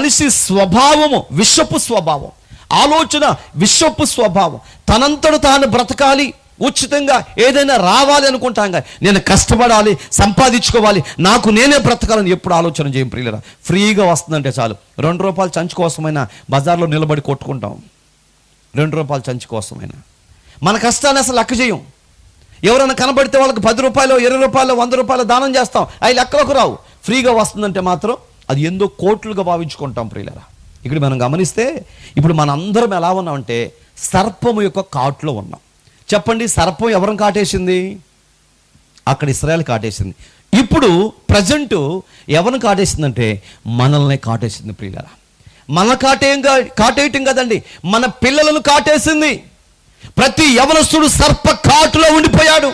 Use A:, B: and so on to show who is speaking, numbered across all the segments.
A: మనిషి స్వభావము విషపు స్వభావం, ఆలోచన విషపు స్వభావం. తనంతట తాను బ్రతకాలి, ఉచితంగా ఏదైనా రావాలి అనుకుంటాం కానీ నేను కష్టపడాలి, సంపాదించుకోవాలి, నాకు నేనే బ్రతకాలని ఎప్పుడు ఆలోచన చేయం ప్రియులరా. ఫ్రీగా వస్తుందంటే చాలు. 2 రూపాయల చంచు కోసమైనా బజార్లో నిలబడి కొట్టుకుంటాం. 2 రూపాయల చంచు కోసమైనా మన కష్టాన్ని అసలు లెక్క చేయం. ఎవరైనా కనబడితే వాళ్ళకి 10 రూపాయలు, 20 రూపాయలు, 100 రూపాయలు దానం చేస్తాం. అవి లెక్కలకు రావు. ఫ్రీగా వస్తుందంటే మాత్రం అది ఎంతో కోట్లుగా భావించుకుంటాం ప్రియులరా. ఇక్కడ మనం గమనిస్తే ఇప్పుడు మనందరం ఎలా ఉన్నామంటే సర్పము యొక్క కాటులో ఉన్నాం. చెప్పండి, సర్పం ఎవరిని కాటేసింది? అక్కడ ఇశ్రాయేలు కాటేసింది. ఇప్పుడు ప్రజెంట్ ఎవరిని కాటేసిందంటే మనల్ని కాటేసింది ప్రియులారా. మన కాటేయటం కదండి, మన పిల్లలను కాటేసింది. ప్రతి యవనస్తుడు సర్ప కాటులో ఉండిపోయాడు.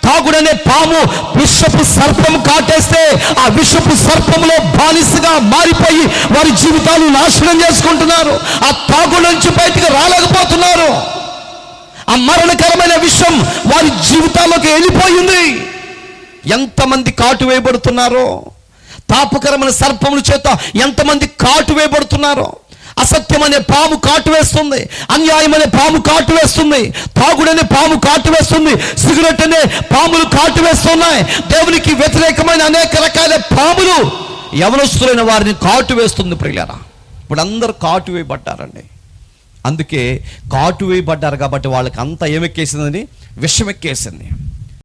A: తాగుడనే పాము విషపు సర్పము కాటేస్తే ఆ విషపు సర్పములో బానిసగా మారిపోయి వారి జీవితాలు నాశనం చేసుకుంటున్నారు. ఆ తాగుడు నుంచి బయటకు రాలేకపోతున్నారు. ఆ మరణకరమైన విషం వారి జీవితాల్లోకి వెళ్ళిపోయింది. ఎంతమంది కాటు వేయబడుతున్నారో, తాపకరమైన సర్పముల చేత ఎంతమంది కాటు వేయబడుతున్నారో. అసత్యం అనే పాము కాటు వేస్తుంది, అన్యాయం అనే పాము కాటు వేస్తుంది, తాగుడనే పాము కాటు వేస్తుంది, సిగరెట్ అనే పాములు కాటు వేస్తున్నాయి. దేవునికి వ్యతిరేకమైన అనేక రకాల పాములు యవనస్తులైన వారిని కాటు వేస్తుంది ప్రియులారా. ఇప్పుడు అందరూ కాటు వేయబడ్డారండి. అందుకే కాటు వేయబడ్డారు కాబట్టి వాళ్ళకి అంతా ఏమెక్కేసిందని, విషం ఎక్కేసింది.